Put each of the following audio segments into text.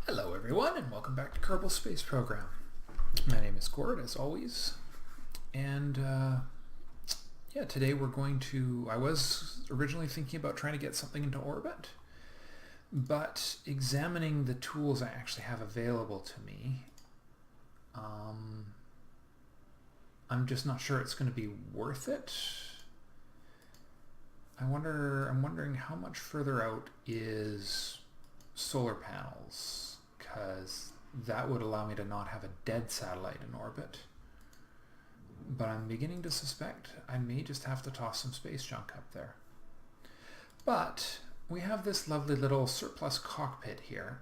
Hello everyone and welcome back to Kerbal Space Program. My name is Gord as always, and today we're going to, I was originally thinking about trying to get something into orbit, but examining the tools I actually have available to me, I'm just not sure it's going to be worth it. I'm wondering how much further out is solar panels, because that would allow me to not have a dead satellite in orbit. But I'm beginning to suspect I may just have to toss some space junk up there. But we have this lovely little surplus cockpit here,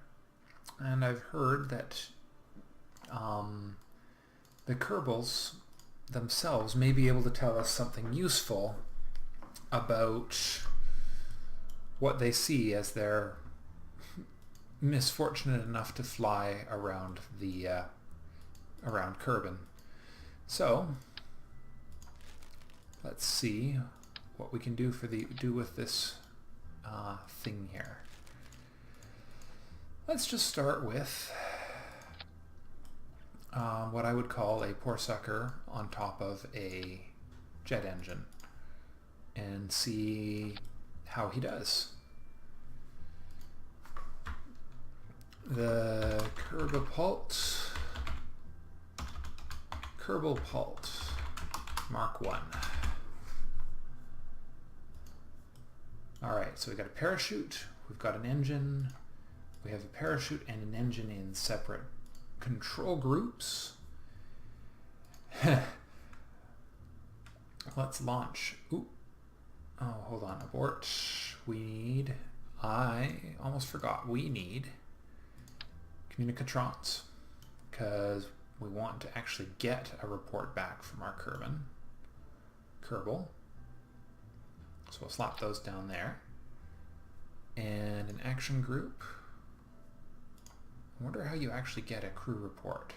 and I've heard that the Kerbals themselves may be able to tell us something useful about what they see as they're misfortunate enough to fly around the around Kerbin. So let's see what we can do with this thing here. Let's just start with what I would call a poor sucker on top of a jet engine and see how he does. The Kerbal Pult Mark 1. Alright, so we've got a parachute, we've got an engine, we have a parachute and an engine in separate control groups. Let's launch. Ooh. Oh, hold on, abort. I almost forgot, we need communicatrons, because we want to actually get a report back from our Kerbal. So we'll slap those down there. And an action group. I wonder how you actually get a crew report.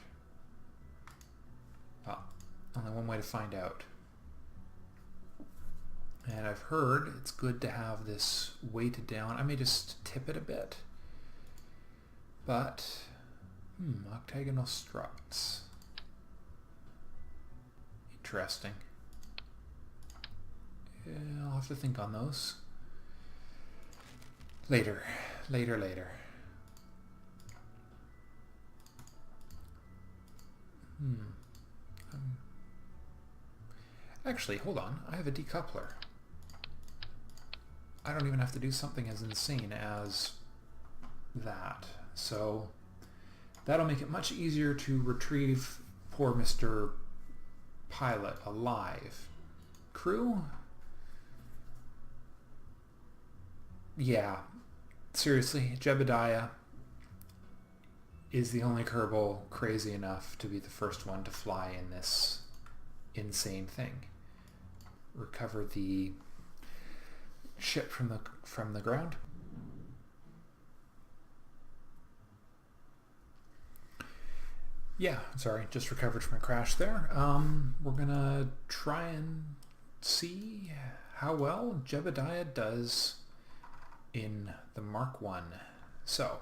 Well, only one way to find out. And I've heard it's good to have this weighted down. I may just tip it a bit. But, octagonal struts. Interesting. Yeah, I'll have to think on those. Later. Actually, hold on. I have a decoupler. I don't even have to do something as insane as that. So that'll make it much easier to retrieve poor Mr. Pilot alive. Crew? Yeah, seriously, Jebediah is the only Kerbal crazy enough to be the first one to fly in this insane thing. Recover the ship from the ground. Yeah, sorry, just recovered from a crash there. We're gonna try and see how well Jebediah does in the Mark 1. So,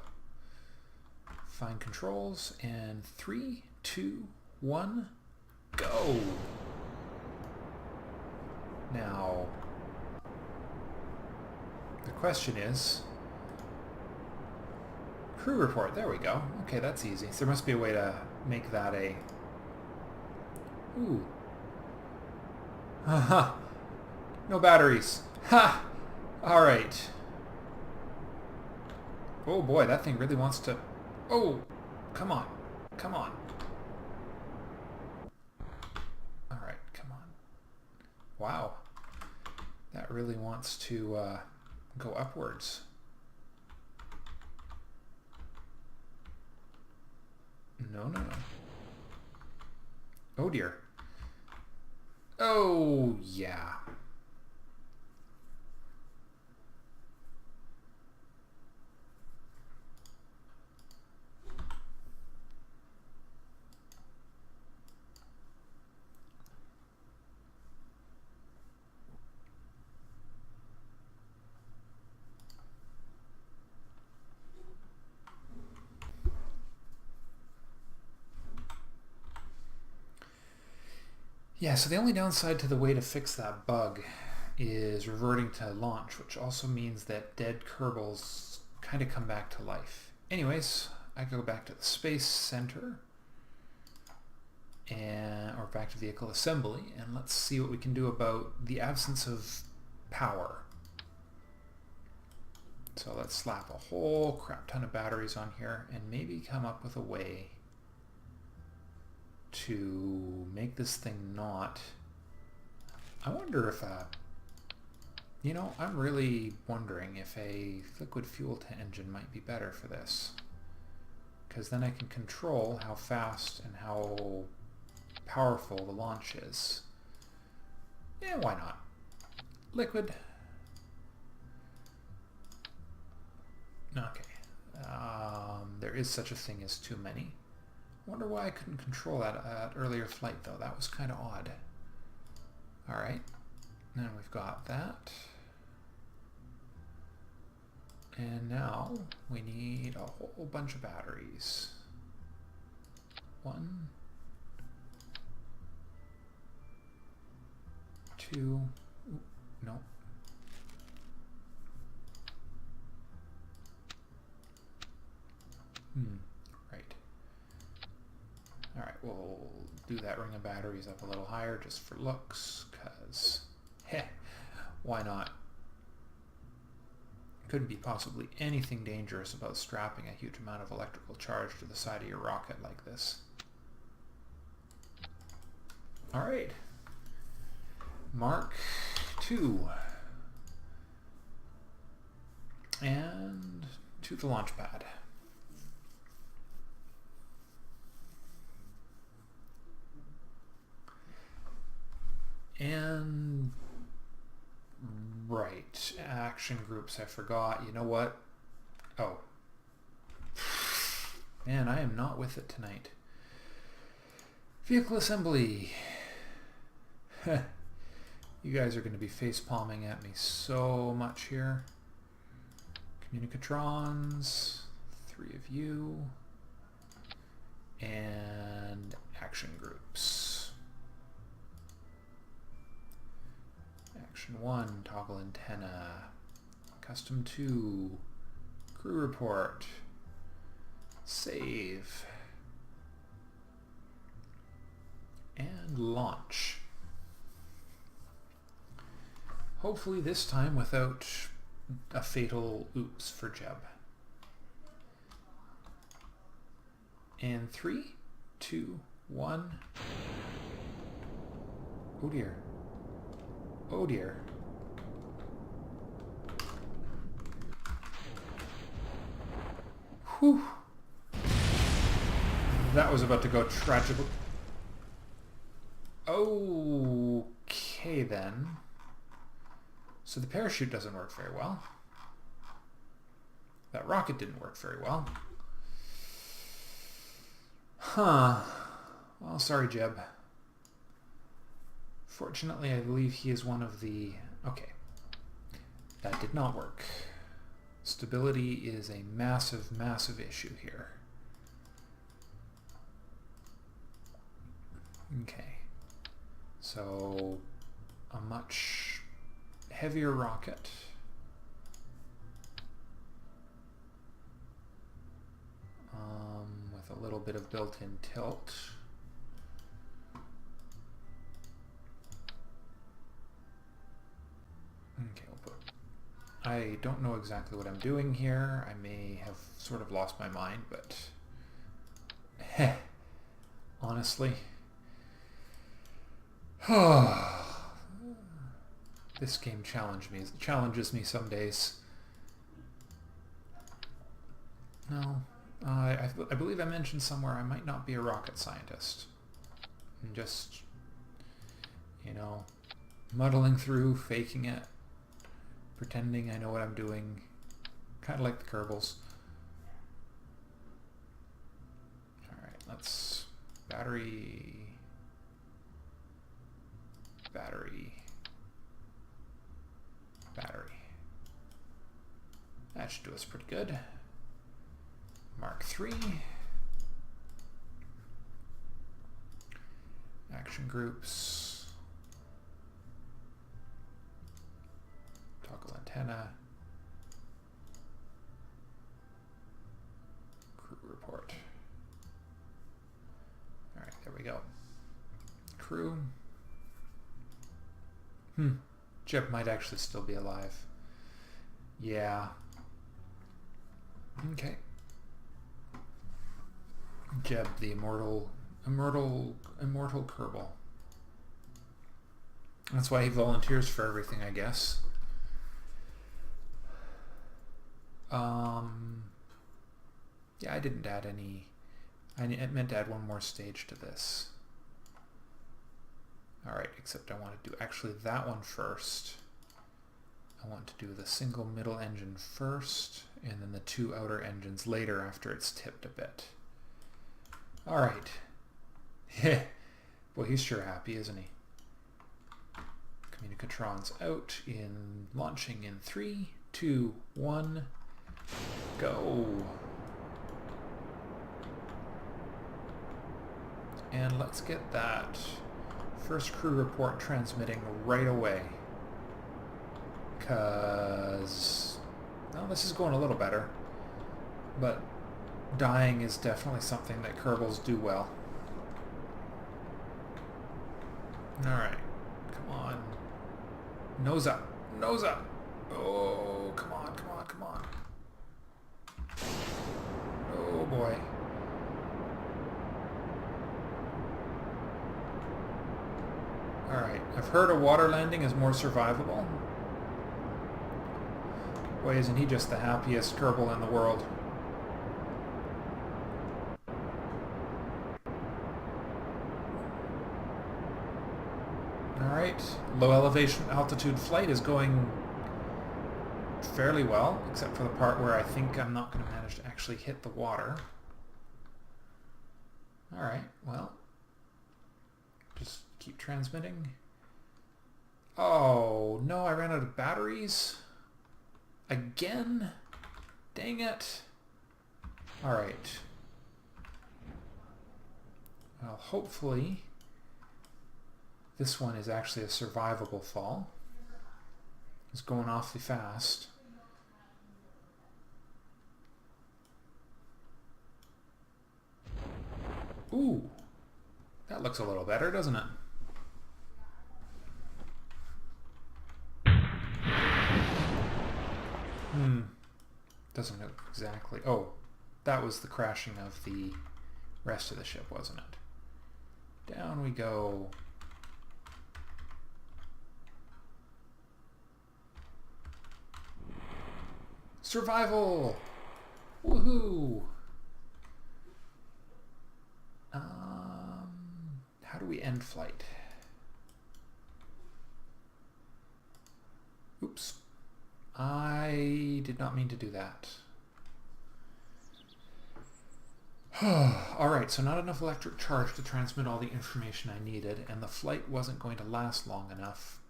find controls, and 3, 2, 1, go! Now, the question is, crew report, there we go. Okay, that's easy. So there must be a way to make that a... Ooh. Haha. No batteries. Ha! Alright. Oh boy, that thing really wants to... Oh! Come on. Come on. Alright, come on. Wow. That really wants to go upwards. No. Oh dear. Oh, yeah. Yeah, so the only downside to the way to fix that bug is reverting to launch, which also means that dead Kerbals kind of come back to life. Anyways, I go back to the Space Center, or back to vehicle assembly, and let's see what we can do about the absence of power. So let's slap a whole crap ton of batteries on here and maybe come up with a way to make this thing not... I wonder if I'm really wondering if a liquid fuel engine might be better for this, because then I can control how fast and how powerful the launch is. Yeah, why not? Liquid. Okay. There is such a thing as too many. I wonder why I couldn't control that at earlier flight, though. That was kind of odd. Alright. Now we've got that. And now we need a whole bunch of batteries. 1, 2, no. Right. Alright, we'll do that ring of batteries up a little higher just for looks, because, why not? Couldn't be possibly anything dangerous about strapping a huge amount of electrical charge to the side of your rocket like this. Alright. Mark 2. And to the launch pad. And right, action groups, I forgot. You know what? Oh. Man, I am not with it tonight. Vehicle assembly. You guys are going to be face palming at me so much here. Communicatrons, 3 of you. And action groups. Action 1, toggle antenna. Custom 2, crew report. Save. And launch. Hopefully this time without a fatal oops for Jeb. And 3, 2, 1. Oh dear. Oh dear. Whew. That was about to go tragically. Okay then. So the parachute doesn't work very well. That rocket didn't work very well. Huh. Well, sorry, Jeb. Fortunately, I believe he is one of the... Okay. That did not work. Stability is a massive, massive issue here. Okay. So, a much heavier rocket. With a little bit of built-in tilt. Okay, we'll put... I don't know exactly what I'm doing here. I may have sort of lost my mind, but... honestly... This game challenges me some days. No, I believe I mentioned somewhere I might not be a rocket scientist. I'm just, muddling through, faking it, pretending I know what I'm doing, kind of like the Kerbals. Alright, let's... battery... That should do us pretty good. Mark 3. Action groups. Antenna. Crew report. Alright, there we go. Crew. Jeb might actually still be alive. Yeah. Okay. Jeb, the immortal Kerbal. That's why he volunteers for everything, I guess. Yeah, I didn't add any. I meant to add one more stage to this. Alright, except I want to do actually that one first. I want to do the single middle engine first, and then the two outer engines later after it's tipped a bit. Alright. Boy, he's sure happy, isn't he? Communicatron's out in launching in 3, 2, 1, go. And let's get that first crew report transmitting right away. Because, well, this is going a little better. But dying is definitely something that Kerbals do well. Alright, come on. Nose up, nose up. Oh, come on, come on, come on. Oh boy. Alright, I've heard a water landing is more survivable. Boy, isn't he just the happiest Kerbal in the world. Alright, low elevation altitude flight is going fairly well, except for the part where I think I'm not going to manage to actually hit the water. Alright, well, just keep transmitting. Oh, no, I ran out of batteries. Again? Dang it. Alright. Well, hopefully this one is actually a survivable fall. It's going awfully fast. Ooh, that looks a little better, doesn't it? Doesn't look exactly... Oh, that was the crashing of the rest of the ship, wasn't it? Down we go. Survival! Woohoo! How do we end flight? Oops. I did not mean to do that. Alright, so not enough electric charge to transmit all the information I needed, and the flight wasn't going to last long enough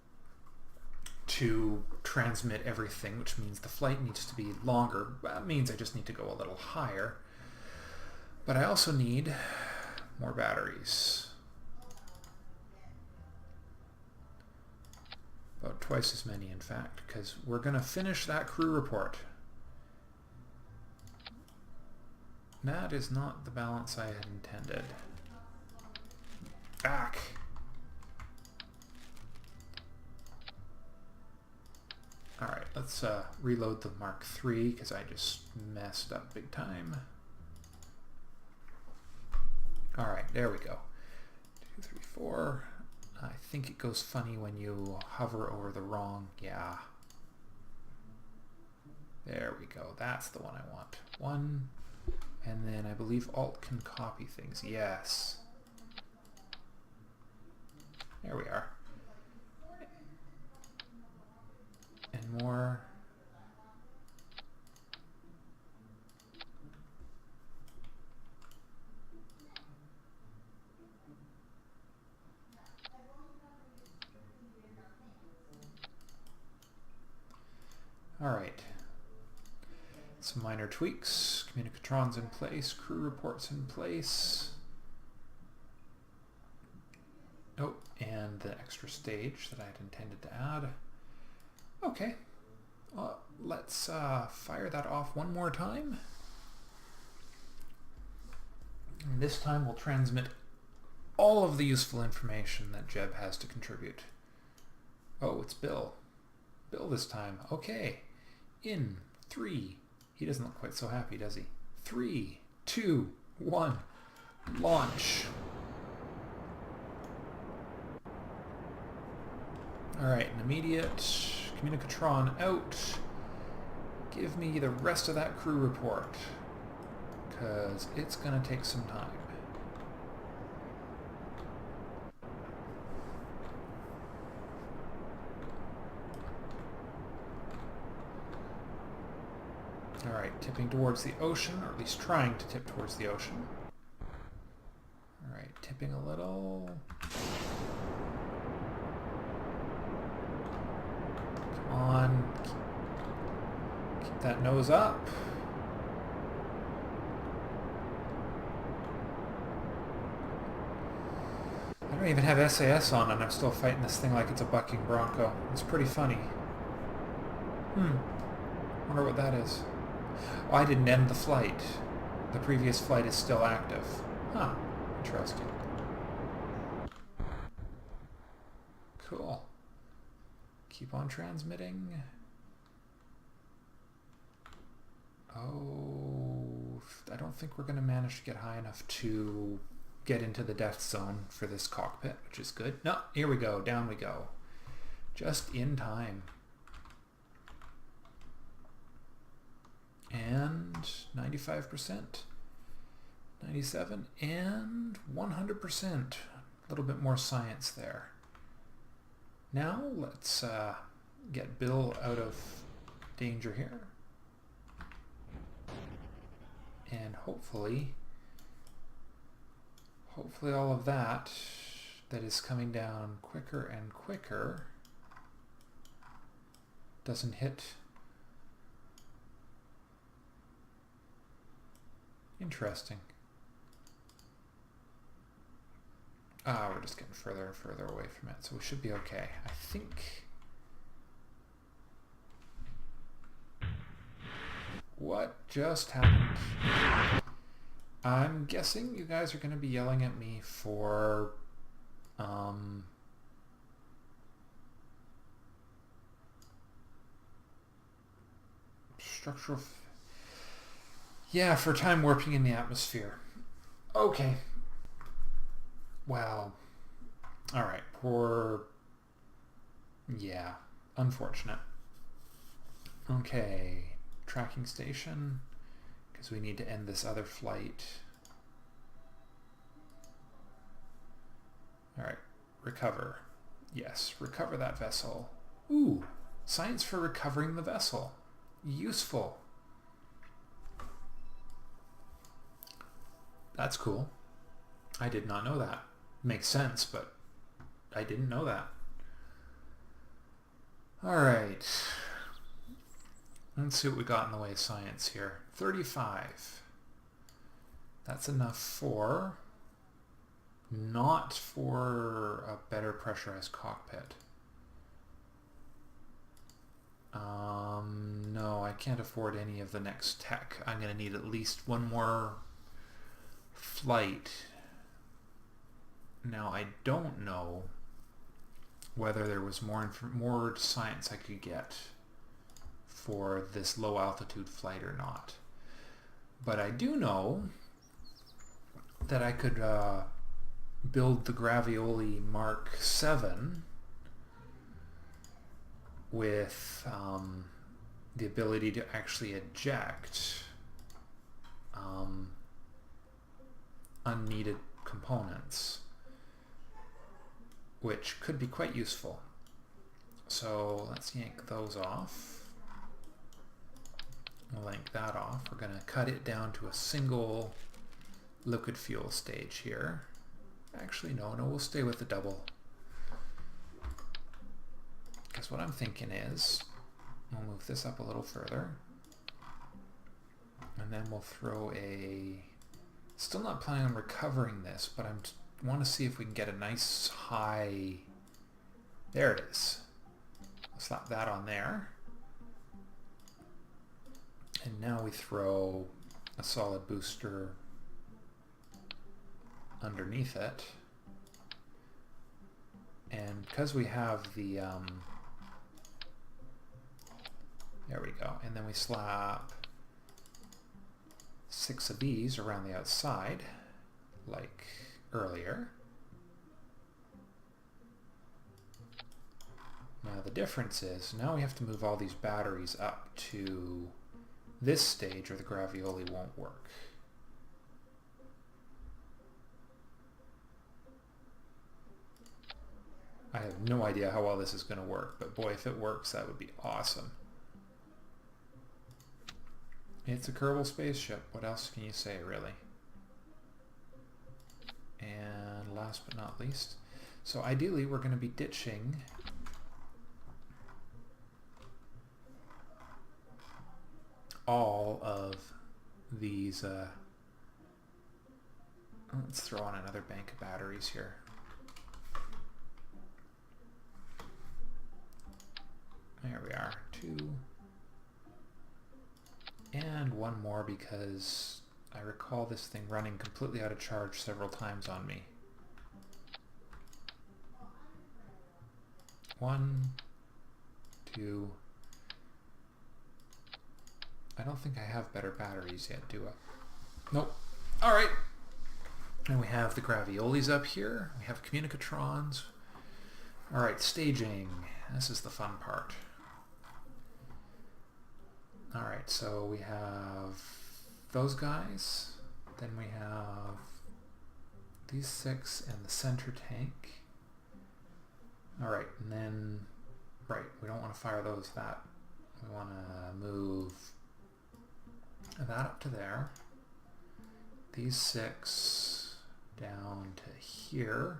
to transmit everything, which means the flight needs to be longer. That means I just need to go a little higher. But I also need more batteries. About twice as many, in fact, because we're going to finish that crew report. That is not the balance I had intended. Back! Alright, let's reload the Mark III, because I just messed up big time. Alright, there we go. 2, 3, 4. I think it goes funny when you hover over the wrong... Yeah. There we go. That's the one I want. 1. And then I believe Alt can copy things. Yes. There we are. And more. All right. Some minor tweaks. Communicatron's in place. Crew reports in place. Oh, and the extra stage that I had intended to add. Okay. Let's fire that off one more time. And this time we'll transmit all of the useful information that Jeb has to contribute. Oh, it's Bill. Bill this time. Okay. In 3. He doesn't look quite so happy, does he? 3, 2, 1. Launch. Alright, an immediate communicatron out. Give me the rest of that crew report, because it's going to take some time. Alright, tipping towards the ocean, or at least trying to tip towards the ocean. Alright, tipping a little. Come on. Keep that nose up. I don't even have SAS on and I'm still fighting this thing like it's a bucking bronco. It's pretty funny. Wonder what that is. Oh, I didn't end the flight. The previous flight is still active. Huh. Interesting. Cool. Keep on transmitting. Oh, I don't think we're going to manage to get high enough to get into the death zone for this cockpit, which is good. No, here we go. Down we go. Just in time. And 95%, 97, and 100%. A little bit more science there. Now let's get Bill out of danger here. And hopefully all of that is coming down quicker and quicker doesn't hit. Interesting. We're just getting further and further away from it, so we should be okay. I think... What just happened? I'm guessing you guys are going to be yelling at me for... structural... Yeah, for time warping in the atmosphere. Okay. Well, alright, yeah, unfortunate. Okay, tracking station, because we need to end this other flight. Alright, recover. Yes, recover that vessel. Ooh, science for recovering the vessel. Useful. That's cool. I did not know that. Makes sense, but I didn't know that. Alright. Let's see what we got in the way of science here. 35. That's enough for... not for a better pressurized cockpit. No, I can't afford any of the next tech. I'm going to need at least one more flight. Now, I don't know whether there was more science I could get for this low altitude flight or not. But I do know that I could build the Gravioli Mark 7 with the ability to actually eject unneeded components, which could be quite useful. So let's yank those off. We'll yank that off. We're going to cut it down to a single liquid fuel stage here. Actually, no, we'll stay with the double. Because what I'm thinking is, we'll move this up a little further. And then we'll throw a... Still not planning on recovering this, but I want to see if we can get a nice high... There it is. I'll slap that on there. And now we throw a solid booster underneath it. And because we have the, there we go, and then we slap 6 of these around the outside, like earlier. Now the difference is, now we have to move all these batteries up to this stage or the gravioli won't work. I have no idea how well this is going to work, but boy, if it works, that would be awesome. It's a Kerbal spaceship. What else can you say, really? And last but not least, so ideally we're going to be ditching all of these, let's throw on another bank of batteries here. There we are, 2. And 1 more because I recall this thing running completely out of charge several times on me. 1, 2. I don't think I have better batteries yet, do I? Nope. Alright. And we have the graviolis up here. We have communicatrons. Alright, staging. This is the fun part. Alright, so we have those guys. Then we have these 6 and the center tank. Alright, and then, right, we don't want to fire those that. We want to move that up to there. These 6 down to here.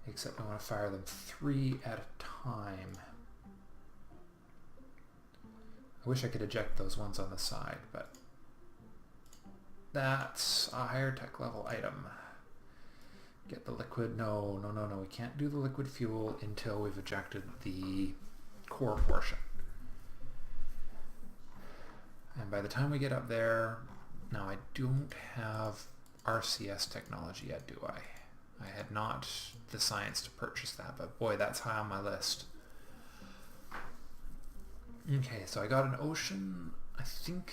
Except we want to fire them 3 at a time. I wish I could eject those ones on the side, but that's a higher tech level item. Get the liquid. No, no, no, no. We can't do the liquid fuel until we've ejected the core portion. And by the time we get up there, now I don't have RCS technology yet, do I? I had not the science to purchase that, but boy, that's high on my list. Okay, so I got an ocean. I think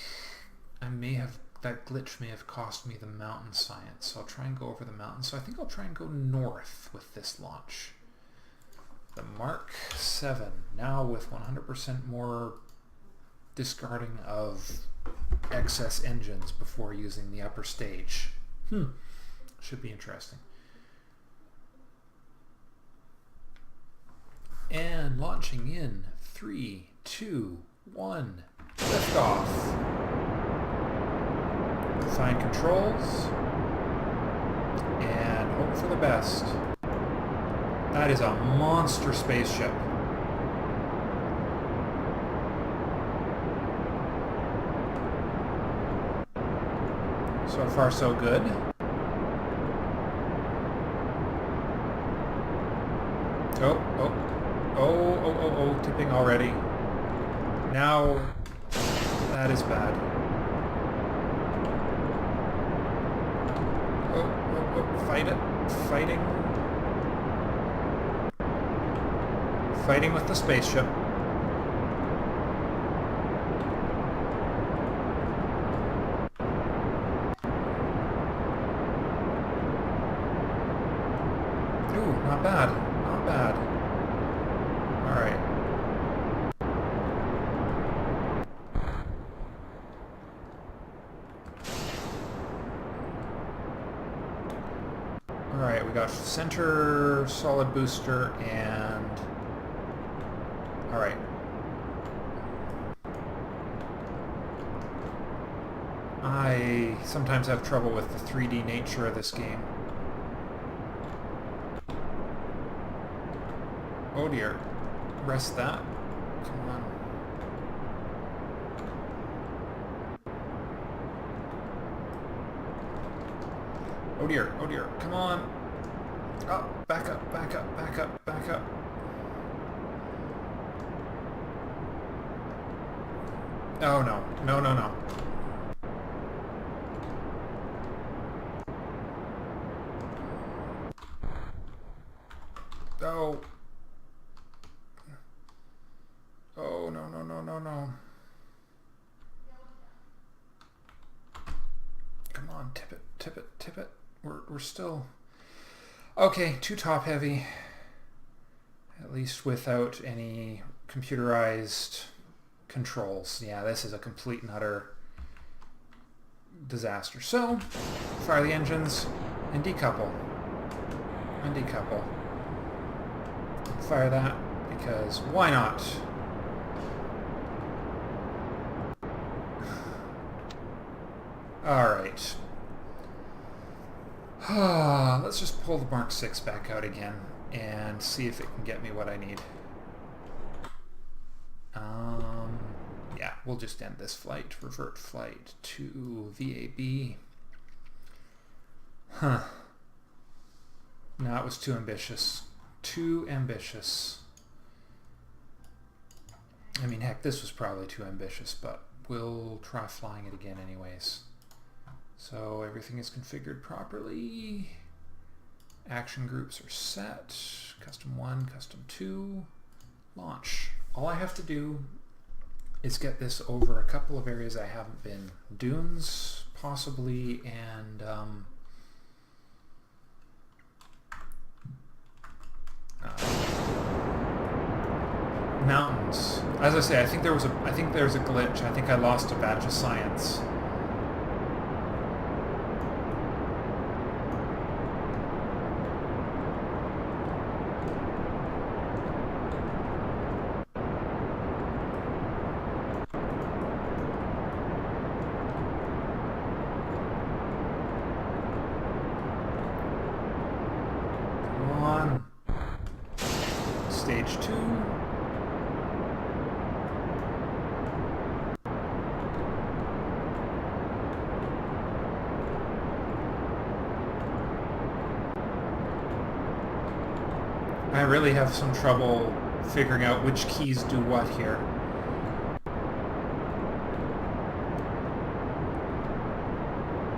I may have, that glitch may have cost me the mountain science, so I'll try and go over the mountain. So I think I'll try and go north with this launch. The Mark 7, now with 100% more discarding of excess engines before using the upper stage. Should be interesting. And launching in 3, 2, 1, liftoff. Find controls and hope for the best. That is a monster spaceship. So far so good. Oh, tipping already. Now, that is bad. Oh, fight it. Fighting with the spaceship. Ooh, not bad. Not bad. Alright. Alright, we got center solid booster and... Alright. I sometimes have trouble with the 3D nature of this game. Oh dear. Rest that. Come on. Oh dear, oh dear. Come on. Oh, back up, back up, back up, back up. Oh no. No, no, no. Oh. Oh, no, no, no, no, no. Come on, tip it, tip it, tip it. We're still... Okay, too top heavy. At least without any computerized controls. Yeah, this is a complete and utter disaster. So, fire the engines and decouple. And decouple. Fire that, because why not? Alright. Let's just pull the Mark 6 back out again and see if it can get me what I need. Yeah, we'll just end this flight. Revert flight to VAB. Huh. No, it was too ambitious. Too ambitious. I mean, heck, this was probably too ambitious, but we'll try flying it again anyways. So everything is configured properly. Action groups are set. Custom 1, Custom 2. Launch. All I have to do is get this over a couple of areas I haven't been. Dunes, possibly, and mountains. As I say, I think there was a glitch. I think I lost a batch of science. Stage 2. I really have some trouble figuring out which keys do what here.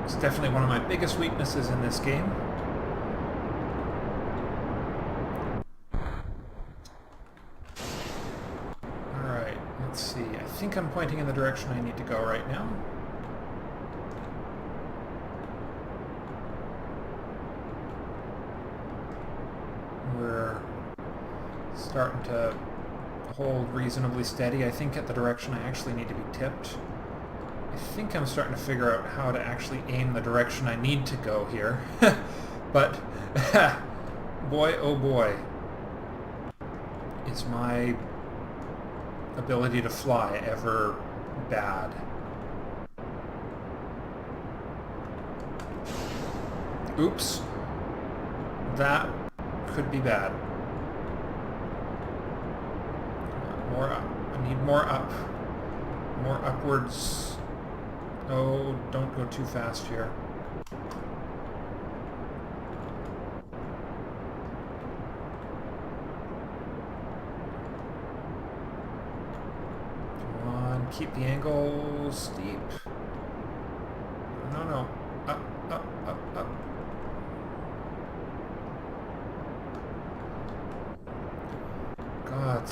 It's definitely one of my biggest weaknesses in this game. Let's see, I think I'm pointing in the direction I need to go right now. We're starting to hold reasonably steady. I think at the direction I actually need to be tipped. I think I'm starting to figure out how to actually aim the direction I need to go here. But, boy oh boy, is my ability to fly ever bad. Oops. That could be bad. More up. I need more up. More upwards. Oh, don't go too fast here. Keep the angle steep. No, no. Up, up, up, up. God.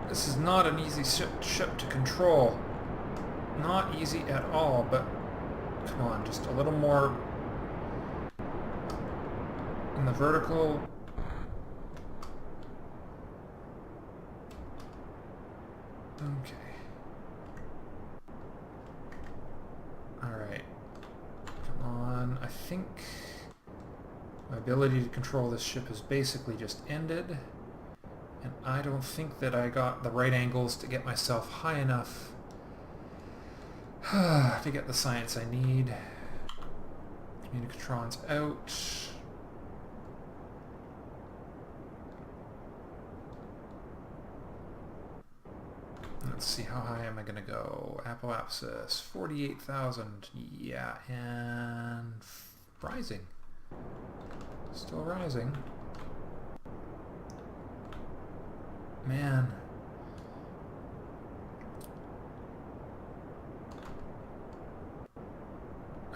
This is not an easy ship to control. Not easy at all, but come on, just a little more in the vertical. Okay. Alright. Come on. I think my ability to control this ship has basically just ended. And I don't think that I got the right angles to get myself high enough to get the science I need. Communicatrons out. Let's see, how high am I going to go? Apoapsis, 48,000. Yeah, and rising. Still rising. Man.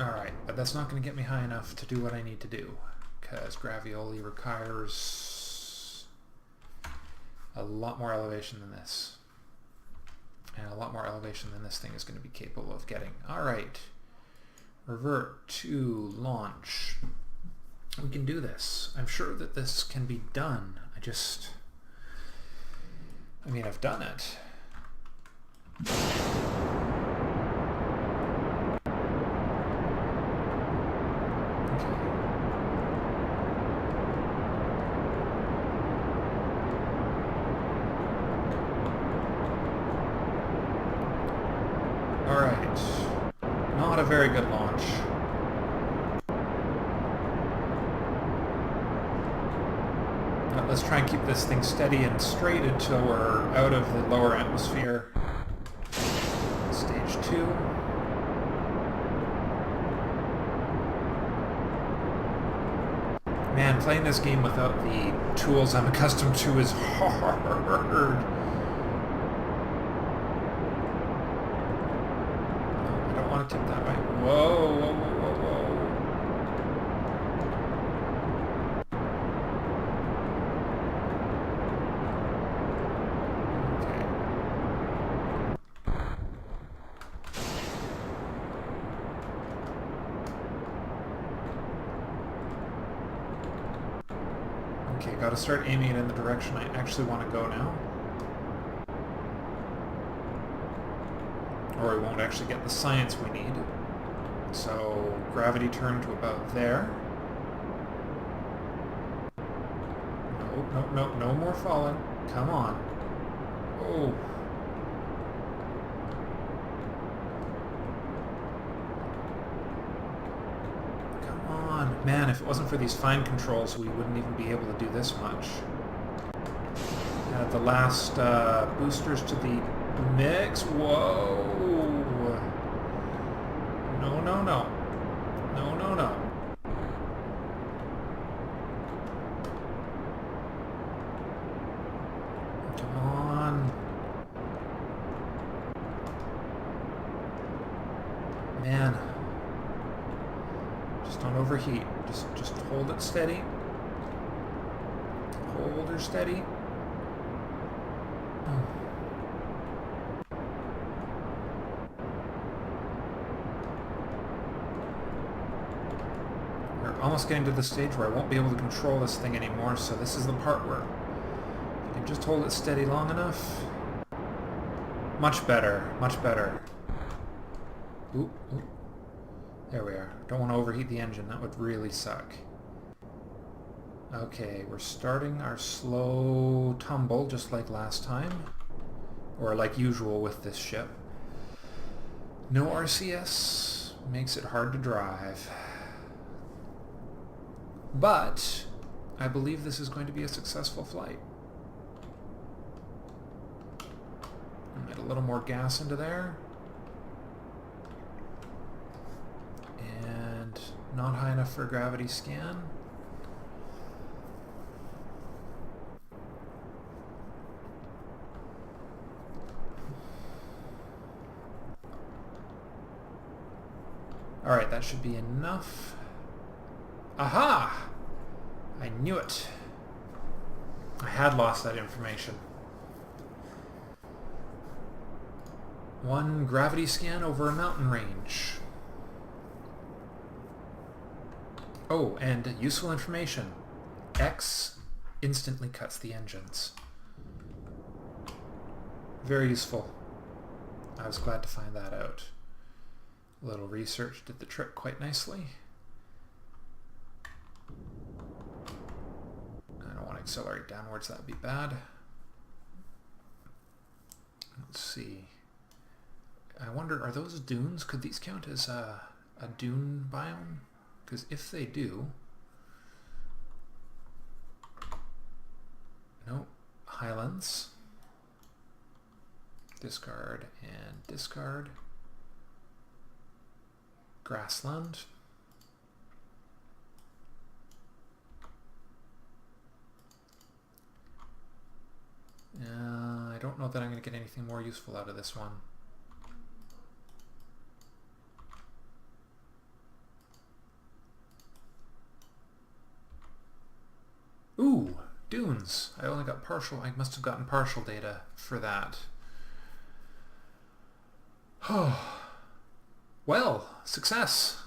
Alright, but that's not going to get me high enough to do what I need to do, because Gravioli requires a lot more elevation than this. And a lot more elevation than this thing is going to be capable of getting. Alright, revert to launch. We can do this. I'm sure that this can be done. I mean, I've done it. Alright, not a very good launch. Let's try and keep this thing steady and straight until we're out of the lower atmosphere. Stage 2. Man, playing this game without the tools I'm accustomed to is hard. Tip that way. Whoa, whoa, whoa, whoa, Okay. Okay, gotta start aiming it in the direction I actually want to go now. Or we won't actually get the science we need. So gravity turn to about there. No more falling. Come on. Oh. Come on. Man, if it wasn't for these fine controls, we wouldn't even be able to do this much. The last boosters to the mix. Whoa. No. No. Come on. Man. Just don't overheat. Just hold it steady. Hold her steady. Almost getting to the stage where I won't be able to control this thing anymore, so this is the part where I can just hold it steady long enough. Much better, much better. Oop. There we are. Don't want to overheat the engine, that would really suck. Okay, we're starting our slow tumble just like last time, or like usual with this ship. No RCS makes it hard to drive. But I believe this is going to be a successful flight. Get a little more gas into there. And not high enough for a gravity scan. Alright, that should be enough. Aha! I knew it. I had lost that information. One gravity scan over a mountain range. Oh, and useful information. X instantly cuts the engines. Very useful. I was glad to find that out. A little research did the trick quite nicely. I don't want to accelerate downwards, that would be bad. Let's see. I wonder, are those dunes? Could these count as a dune biome? Because if they do... Nope. Highlands. Discard and discard. Grassland. I don't know that I'm going to get anything more useful out of this one. Dunes. I only got partial. I must have gotten partial data for that. Well, success.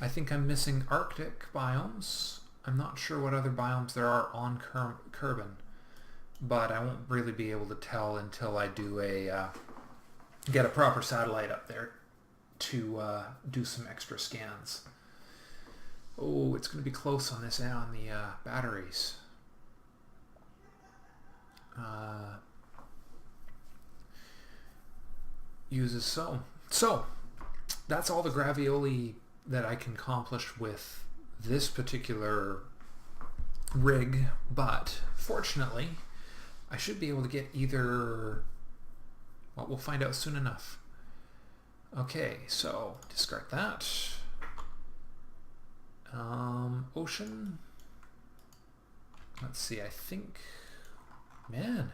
I think I'm missing Arctic biomes. I'm not sure what other biomes there are on Kerbin, but I won't really be able to tell until I do get a proper satellite up there to do some extra scans. Oh, it's going to be close on this on the batteries. Uses so that's all the gravioli that I can accomplish with this particular rig, but fortunately I should be able to get either, well, we'll find out soon enough. Okay, so discard that. Ocean, let's see, I think, man,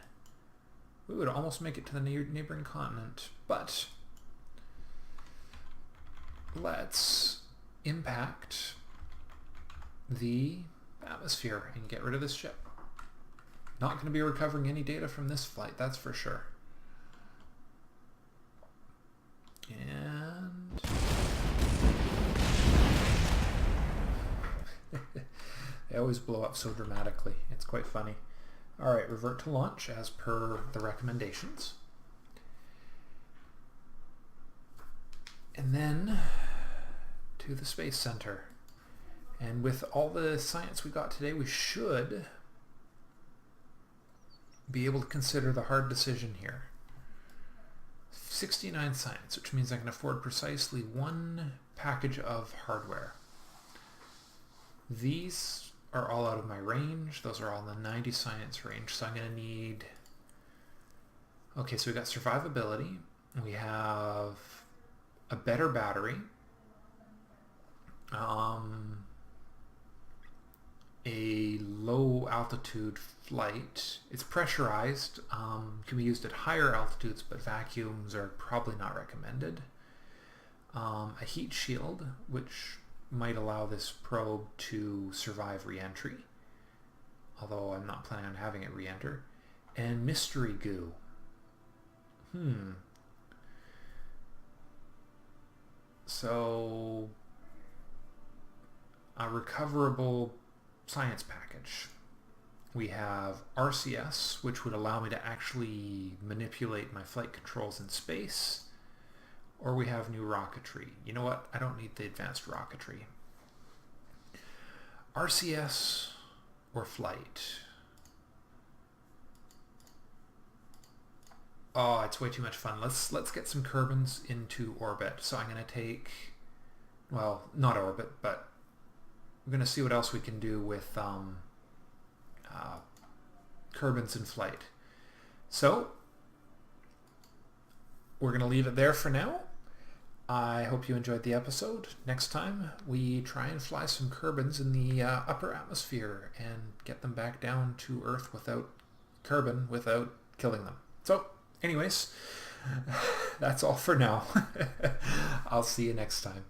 we would almost make it to the neighboring continent, but let's impact the atmosphere and get rid of this ship. Not going to be recovering any data from this flight, that's for sure. And they always blow up so dramatically. It's quite funny. All right, revert to launch as per the recommendations. And then to the Space Center. And with all the science we got today, we should be able to consider the hard decision here. 69 science, which means I can afford precisely one package of hardware. These are all out of my range. Those are all in the 90 science range. So I'm going to need... Okay, so we got survivability. We have a better battery. A low altitude flight. It's pressurized. Can be used at higher altitudes, but vacuums are probably not recommended. A heat shield, which might allow this probe to survive re-entry, although I'm not planning on having it re-enter. And mystery goo. So a recoverable science package. We have RCS, which would allow me to actually manipulate my flight controls in space. Or we have new rocketry. You know what? I don't need the advanced rocketry. RCS or flight? Oh, it's way too much fun. Let's get some Kerbins into orbit. So I'm going to take, well, not orbit, but we're going to see what else we can do with Kerbins in flight. So we're going to leave it there for now. I hope you enjoyed the episode. Next time we try and fly some Kerbins in the upper atmosphere and get them back down to Earth without Kerbin, without killing them. So anyways, that's all for now. I'll see you next time.